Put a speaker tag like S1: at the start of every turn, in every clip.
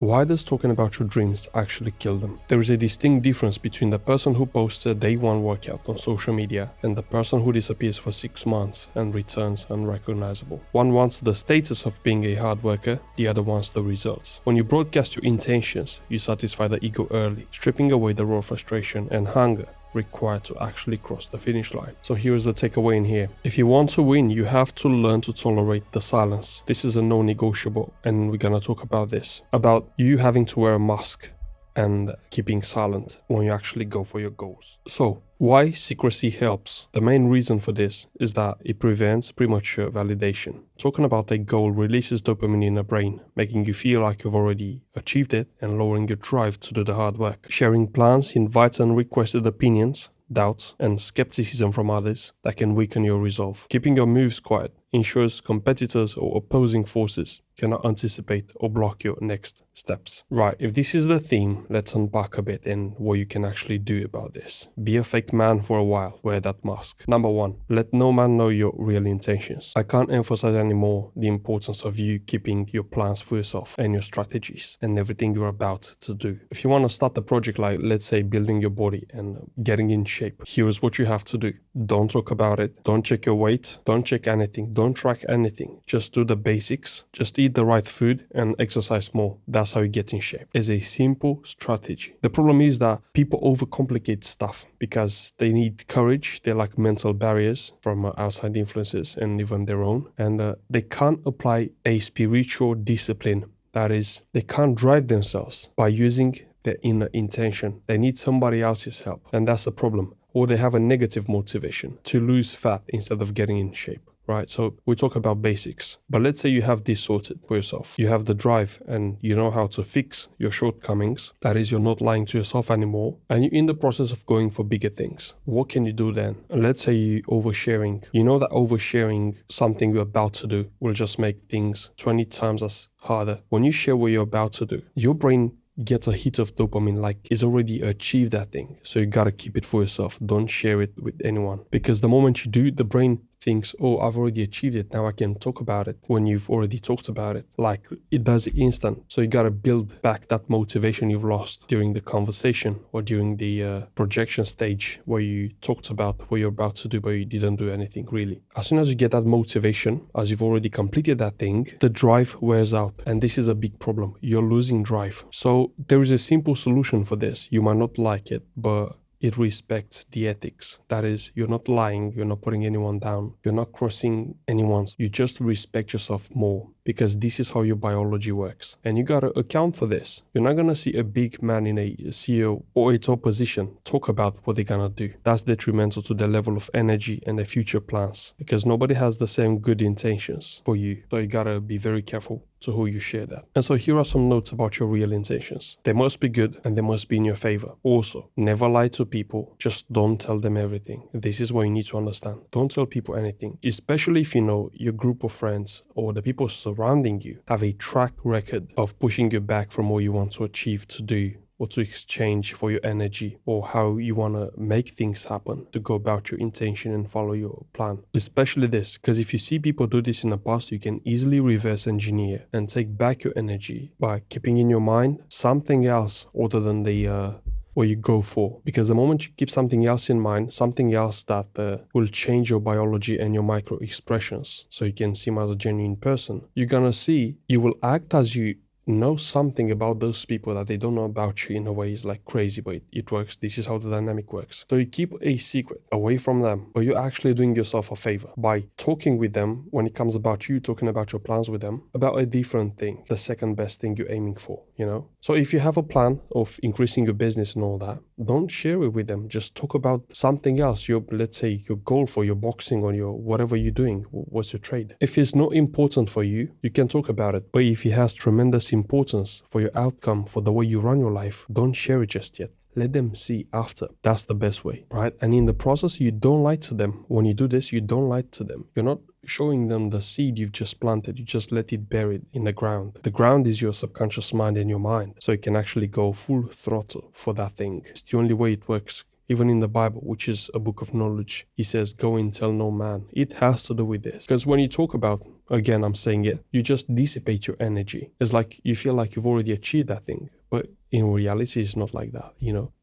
S1: Why does talking about your dreams actually kill them? There is a distinct difference between the person who posts a day one workout on social media and the person who disappears for 6 months and returns unrecognizable. One wants the status of being a hard worker, the other wants the results. When you broadcast your intentions, you satisfy the ego early, stripping away the raw frustration and hunger required to actually cross the finish line. So here's the takeaway in here. If you want to win, you have to learn to tolerate the silence. This is a non-negotiable, and we're gonna talk about this. About you having to wear a mask and keeping silent when you actually go for your goals. So, why secrecy helps? The main reason for this is that it prevents premature validation. Talking about a goal releases dopamine in the brain, making you feel like you've already achieved it and lowering your drive to do the hard work. Sharing plans invites unrequested opinions, doubts, and skepticism from others that can weaken your resolve. Keeping your moves quiet ensures competitors or opposing forces cannot anticipate or block your next steps. Right, if this is the theme, let's unpack a bit and what you can actually do about this. Be a fake man for a while, wear that mask. Number 1, let no man know your real intentions. I can't emphasize anymore the importance of you keeping your plans for yourself and your strategies and everything you're about to do. If you want to start the project like, let's say, building your body and getting in shape, here's what you have to do. Don't talk about it, don't check your weight, don't check anything, don't track anything. Just do the basics, just eat the right food and exercise more. That's how you get in shape. It's a simple strategy. The problem is that people overcomplicate stuff because they need courage. They lack mental barriers from outside influences and even their own. And they can't apply a spiritual discipline. That is, they can't drive themselves by using their inner intention. They need somebody else's help. And that's the problem. Or they have a negative motivation to lose fat instead of getting in shape. Right, so we talk about basics, but let's say you have this sorted for yourself. You have the drive and you know how to fix your shortcomings. That is, you're not lying to yourself anymore and you're in the process of going for bigger things. What can you do then? Let's say you're oversharing. You know that oversharing something you're about to do will just make things 20 times as harder. When you share what you're about to do, your brain gets a hit of dopamine, like it's already achieved that thing. So you gotta keep it for yourself. Don't share it with anyone. Because the moment you do, the brain thinks, oh, I've already achieved it. Now I can talk about it when you've already talked about it. Like it does it instant. So you gotta build back that motivation you've lost during the conversation or during the projection stage where you talked about what you're about to do, but you didn't do anything really. As soon as you get that motivation, as you've already completed that thing, the drive wears out. And this is a big problem. You're losing drive. So there is a simple solution for this. You might not like it, but it respects the ethics. That is, you're not lying, you're not putting anyone down, you're not crossing anyone's, you just respect yourself more because this is how your biology works. And you gotta account for this. You're not gonna see a big man in a CEO or a top position talk about what they're gonna do. That's detrimental to their level of energy and their future plans because nobody has the same good intentions for you. So you gotta be very careful to who you share that. And so here are some notes about your real intentions. They must be good and they must be in your favor. Also, never lie to people. Just don't tell them everything. This is what you need to understand. Don't tell people anything, especially if you know your group of friends or the people surrounding you have a track record of pushing you back from what you want to achieve, to do, or to exchange for your energy, or how you want to make things happen, to go about your intention and follow your plan. Especially this, because if you see people do this in the past, you can easily reverse engineer and take back your energy by keeping in your mind something else other than the what you go for. Because the moment you keep something else in mind, something else that will change your biology and your micro expressions, so you can see him as a genuine person, you're gonna see you will act as you know something about those people that they don't know about you. In a way, it's like crazy, but it works. This is how the dynamic works. So you keep a secret away from them, but you're actually doing yourself a favor by talking with them when it comes about you, talking about your plans with them, about a different thing, the second best thing you're aiming for, you know? So if you have a plan of increasing your business and all that, don't share it with them. Just talk about something else. Let's say your goal for your boxing or your whatever you're doing. What's your trade? If it's not important for you, you can talk about it. But if it has tremendous importance for your outcome, for the way you run your life, don't share it just yet. Let them see after. That's the best way, right? And in the process, you don't lie to them. When you do this, you don't lie to them. You're not showing them the seed you've just planted. You just let it buried in the ground. The ground is your subconscious mind and your mind. So you can actually go full throttle for that thing. It's the only way it works. Even in the Bible, which is a book of knowledge, he says, go and tell no man. It has to do with this. Because when you talk about again, I'm saying it, you just dissipate your energy. It's like you feel like you've already achieved that thing, but in reality, it's not like that,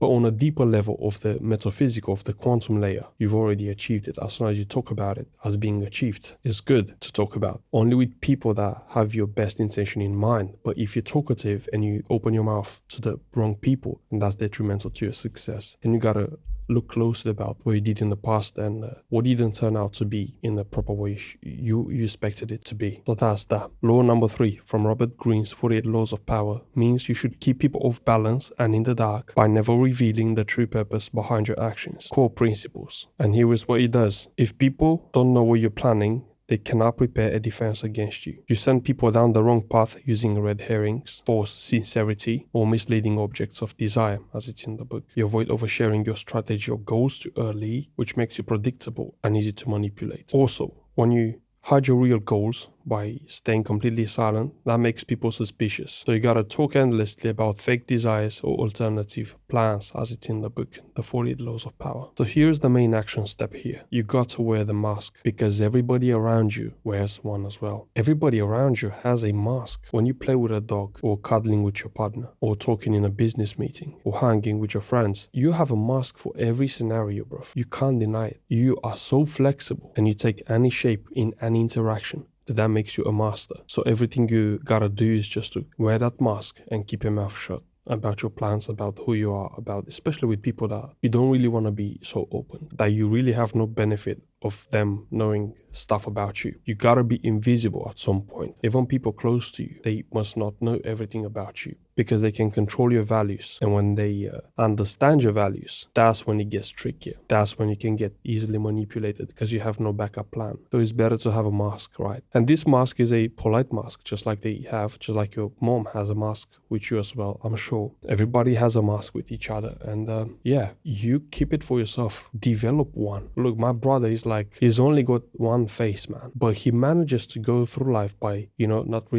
S1: But on a deeper level of the metaphysical, of the quantum layer, you've already achieved it. As soon as you talk about it as being achieved, it's good to talk about. Only with people that have your best intention in mind. But if you're talkative and you open your mouth to the wrong people, and that's detrimental to your success. And you gotta look closely about what you did in the past and what didn't turn out to be in the proper way you expected it to be. So that's that. Law number 3 from Robert Greene's 48 Laws of Power means you should keep people off balance and in the dark by never revealing the true purpose behind your actions. Core principles. And here is what it does. If people don't know what you're planning, they cannot prepare a defense against you. You send people down the wrong path using red herrings, false sincerity, or misleading objects of desire, as it's in the book. You avoid oversharing your strategy or goals too early, which makes you predictable and easy to manipulate. Also, when you hide your real goals by staying completely silent, that makes people suspicious. So you gotta talk endlessly about fake desires or alternative plans, as it's in the book, The 48 Laws of Power. So here's the main action step here. You got to wear the mask because everybody around you wears one as well. Everybody around you has a mask. When you play with a dog, or cuddling with your partner, or talking in a business meeting, or hanging with your friends, you have a mask for every scenario, bro. You can't deny it. You are so flexible and you take any shape in any interaction. That makes you a master. So everything you gotta do is just to wear that mask and keep your mouth shut about your plans, about who you are, about especially with people that you don't really want to be so open, that you really have no benefit of them knowing stuff about you. You gotta be invisible at some point. Even people close to you, they must not know everything about you because they can control your values. And when they understand your values, that's when it gets trickier. That's when you can get easily manipulated because you have no backup plan. So it's better to have a mask, right? And this mask is a polite mask, just like your mom has a mask with you as well, I'm sure. Everybody has a mask with each other. And you keep it for yourself. Develop one. Look, my brother is he's only got one face, man, but he manages to go through life by not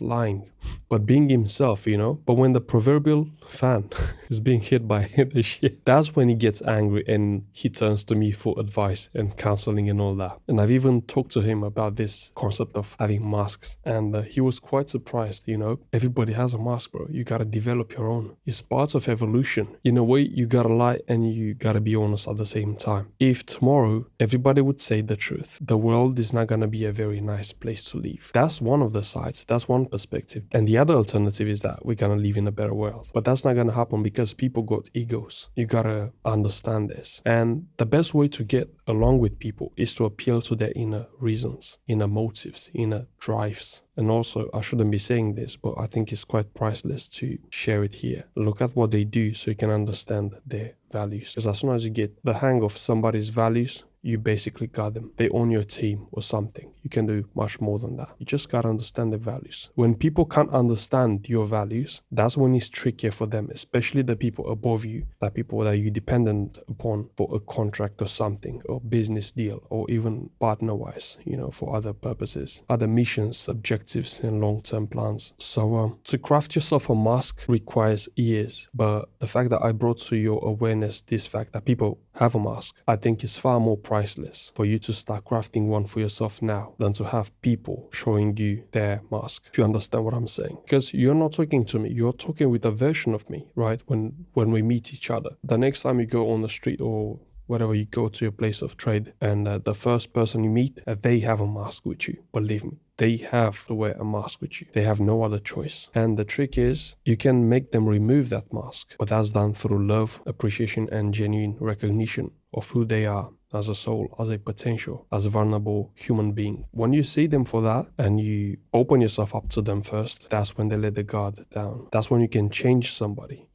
S1: lying but being himself. But when the proverbial fan is being hit by the shit, that's when he gets angry and he turns to me for advice and counseling and all that. And I've even talked to him about this concept of having masks, and he was quite surprised. Everybody has a mask, bro. You gotta develop your own. It's part of evolution. In a way, you gotta lie and you gotta be honest at the same time. If tomorrow everybody would say the truth, the world is not gonna be a very nice place to live. That's one of the sides. That's one perspective. And the other alternative is that we're gonna live in a better world. But that's not gonna happen because people got egos. You gotta understand this. And the best way to get along with people is to appeal to their inner reasons, inner motives, inner drives. And also, I shouldn't be saying this, but I think it's quite priceless to share it here. Look at what they do so you can understand their values. Because as soon as you get the hang of somebody's values, you basically got them. They own your team or something. You can do much more than that. You just gotta understand their values. When people can't understand your values, that's when it's trickier for them, especially the people above you, the people that you're dependent upon for a contract or something, or business deal, or even partner-wise, for other purposes, other missions, objectives, and long-term plans. So to craft yourself a mask requires years, but the fact that I brought to your awareness this fact that people have a mask, I think is far more priceless for you to start crafting one for yourself now than to have people showing you their mask, if you understand what I'm saying. Because you're not talking to me, you're talking with a version of me, right? When we meet each other. The next time you go on the street or wherever you go to your place of trade and the first person you meet, they have a mask with you. Believe me, they have to wear a mask with you. They have no other choice. And the trick is you can make them remove that mask, but that's done through love, appreciation, and genuine recognition of who they are as a soul, as a potential, as a vulnerable human being. When you see them for that and you open yourself up to them first, that's when they let the guard down. That's when you can change somebody,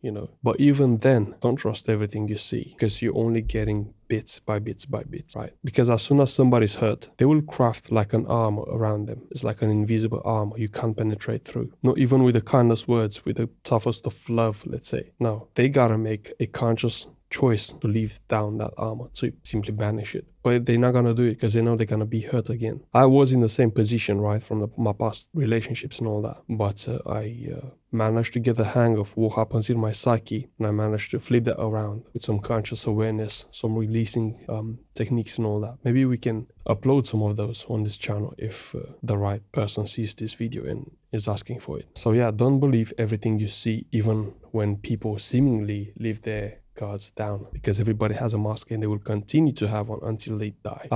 S1: But even then, don't trust everything you see because you're only getting bits by bits by bits, right? Because as soon as somebody's hurt, they will craft like an armor around them. It's like an invisible armor you can't penetrate through. Not even with the kindest words, with the toughest of love, let's say. No, they gotta make a conscious choice to leave down that armor, to simply banish it. But they're not gonna do it because they know they're gonna be hurt again. I was in the same position, right, from my past relationships and all that. But I managed to get the hang of what happens in my psyche, and I managed to flip that around with some conscious awareness, some releasing techniques and all that. Maybe we can upload some of those on this channel if the right person sees this video and is asking for it. So yeah, don't believe everything you see, even when people seemingly leave their guards down, because everybody has a mask and they will continue to have one until they die.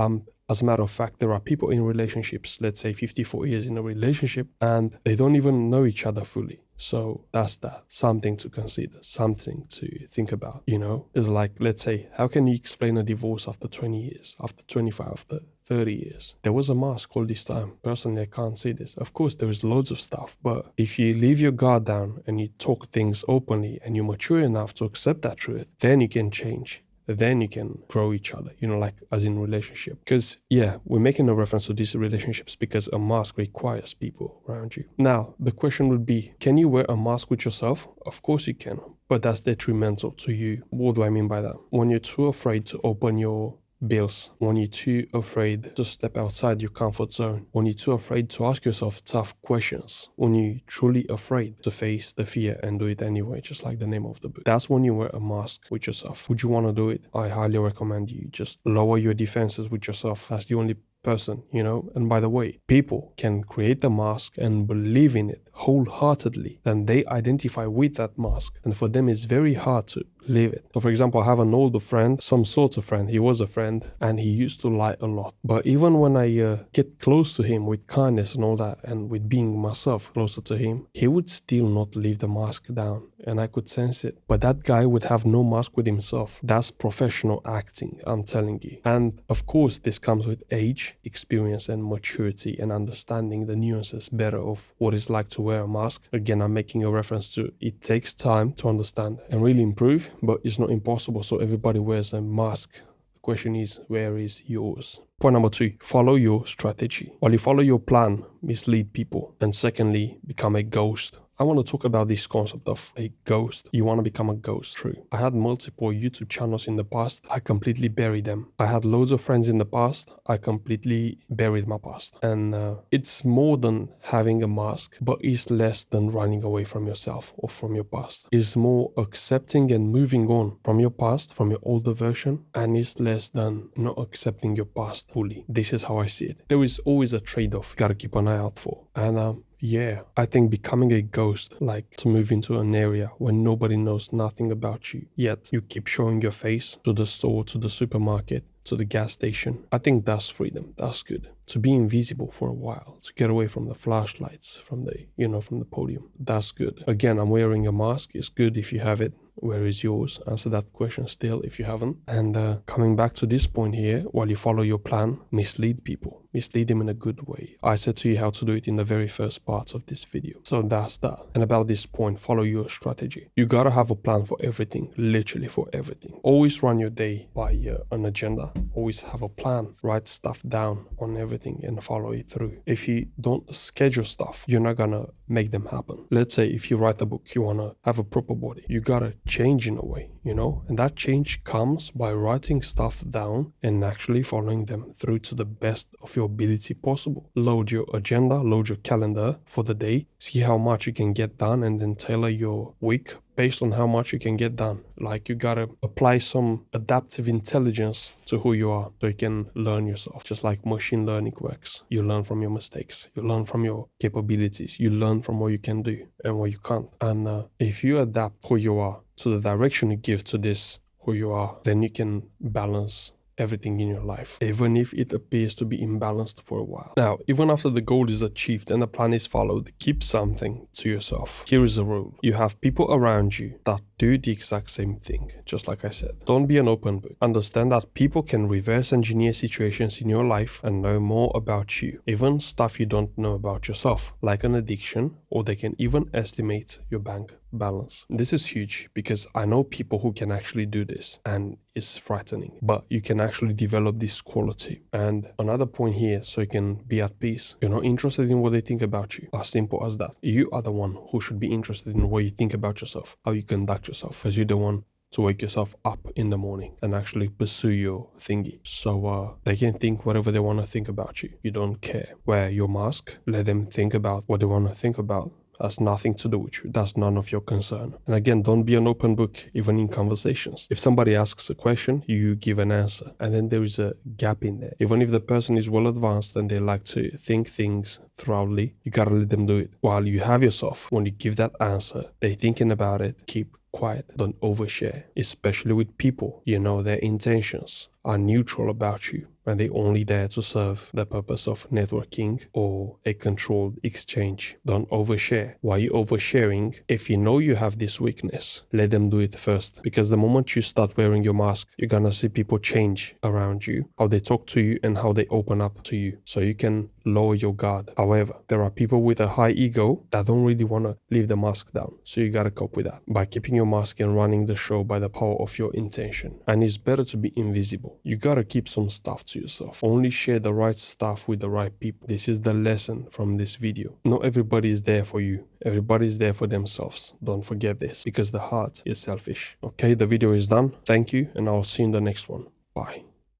S1: As a matter of fact, there are people in relationships, let's say 54 years in a relationship, and they don't even know each other fully. So that's that. Something to consider, something to think about, you know? It's like, let's say, how can you explain a divorce after 20 years, after 25, after 30 years? There was a mask all this time. Personally, I can't see this. Of course, there is loads of stuff, but if you leave your guard down and you talk things openly and you're mature enough to accept that truth, then you can change. Then you can grow each other, you know, like as in relationship. Because yeah, we're making a reference to these relationships because a mask requires people around you. Now, the question would be, can you wear a mask with yourself? Of course you can, but that's detrimental to you. What do I mean by that? When you're too afraid to open your bills, when you're too afraid to step outside your comfort zone, when you're too afraid to ask yourself tough questions, when you're truly afraid to face the fear and do it anyway, just like the name of the book, that's when you wear a mask with yourself. Would you want to do it? I highly recommend you just lower your defenses with yourself. That's the only person, you know. And by the way, people can create the mask and believe in it wholeheartedly, then they identify with that mask, and for them it's very hard to leave it. So for example, I have an older friend, some sort of friend, he was a friend, and he used to lie a lot. But even when I get close to him with kindness and all that, and with being myself closer to him, he would still not leave the mask down, and I could sense it. But that guy would have no mask with himself. That's professional acting, I'm telling you. And of course, this comes with age, experience, and maturity, and understanding the nuances better of what it's like to wear a mask. Again, I'm making a reference to it takes time to understand and really improve, but it's not impossible. So everybody wears a mask. The question is, where is yours? Point number 2, follow your strategy. While you follow your plan, mislead people. And secondly, become a ghost. I want to talk about this concept of a ghost. You want to become a ghost, true. I had multiple YouTube channels in the past. I completely buried them. I had loads of friends in the past. I completely buried my past. And it's more than having a mask, but it's less than running away from yourself or from your past. It's more accepting and moving on from your past, from your older version, and it's less than not accepting your past fully. This is how I see it. There is always a trade-off you gotta keep an eye out for. And yeah, I think becoming a ghost, like to move into an area where nobody knows nothing about you, yet you keep showing your face to the store, to the supermarket, to the gas station. I think that's freedom. That's good. To be invisible for a while, to get away from the flashlights, from the podium. That's good. Again, I'm wearing a mask. It's good if you have it. Where is yours? Answer that question still if you haven't. And coming back to this point here, while you follow your plan, mislead people. Mislead them in a good way. I said to you how to do it in the very first part of this video. So that's that. And about this point, follow your strategy. You gotta have a plan for everything, literally for everything. Always run your day by an agenda. Always have a plan. Write stuff down on everything and follow it through. If you don't schedule stuff, you're not gonna make them happen. Let's say if you write a book, you wanna have a proper body. You gotta change in a way, you know? And that change comes by writing stuff down and actually following them through to the best of your ability possible. Load your agenda, load your calendar for the day, see how much you can get done, and then tailor your week based on how much you can get done. Like you gotta apply some adaptive intelligence to who you are so you can learn yourself, just like machine learning works. You learn from your mistakes, you learn from your capabilities, you learn from what you can do and what you can't. And if you adapt who you are to the direction you give to this who you are, then you can balance everything in your life, even if it appears to be imbalanced for a while. Now, even after the goal is achieved and the plan is followed, keep something to yourself. Here is the rule. You have people around you that do the exact same thing, just like I said. Don't be an open book. Understand that people can reverse engineer situations in your life and know more about you, even stuff you don't know about yourself, like an addiction, or they can even estimate your bank balance. This is huge because I know people who can actually do this, and it's frightening, but you can actually develop this quality. And another point here, so you can be at peace. You're not interested in what they think about you. As simple as that. You are the one who should be interested in what you think about yourself, how you conduct yourself, because you're the one to wake yourself up in the morning and actually pursue your thingy. So they can think whatever they want to think about you. You don't care. Wear your mask, let them think about what they want to think about. Has nothing to do with you. That's none of your concern. And again, don't be an open book, even in conversations. If somebody asks a question, you give an answer. And then there is a gap in there. Even if the person is well advanced and they like to think things thoroughly, you gotta let them do it. While you have yourself, when you give that answer, they're thinking about it, keep quiet. Don't overshare, especially with people. You know their intentions are neutral about you, and they only there to serve the purpose of networking or a controlled exchange. Don't overshare. Why are you oversharing? If you know you have this weakness, let them do it first. Because the moment you start wearing your mask, you're gonna see people change around you, how they talk to you and how they open up to you. So you can lower your guard. However, there are people with a high ego that don't really want to leave the mask down. So you gotta cope with that by keeping your mask and running the show by the power of your intention. And it's better to be invisible. You gotta keep some stuff to yourself. Only share the right stuff with the right people. This is the lesson from this video. Not everybody is there for you. Everybody's there for themselves. Don't forget this, because the heart is selfish. Okay, the video is done. Thank you, and I'll see you in the next one. Bye.